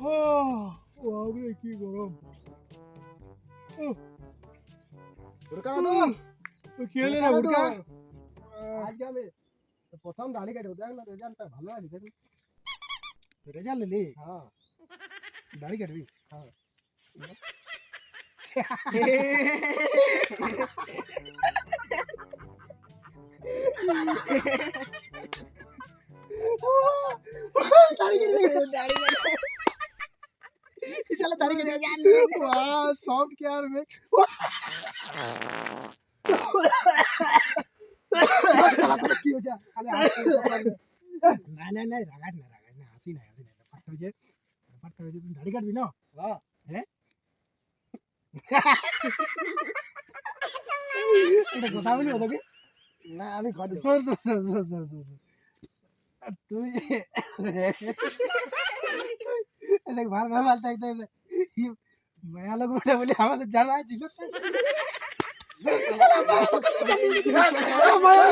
বাবরে কি গরম। বুড়কা তো কি হলো রে বুড়কা? আজকে আমি প্রথম দাড়ি কাটবো, দেখ না রেজাল্টটা ভালো আছে দেখ। রেজাল্ট নিলি? হ্যাঁ দাড়ি কাটবি? হ্যাঁ দাড়ি কেটে साला दाढ़ी कटे वाह सॉफ्ट केयर में কি হয়েছে খালি नहीं नहीं रागाज ना हंसी ना फट हो जाए तुम दाढ़ी काटबी ना হ্যাঁ हैं এটা কথা বলি ওদেরকে না আমি ঘর দেব। শোন তুই দেখ ভালো থাকতে মায়া লোক ওটা বলে আমাদের জানা ছিল মায়া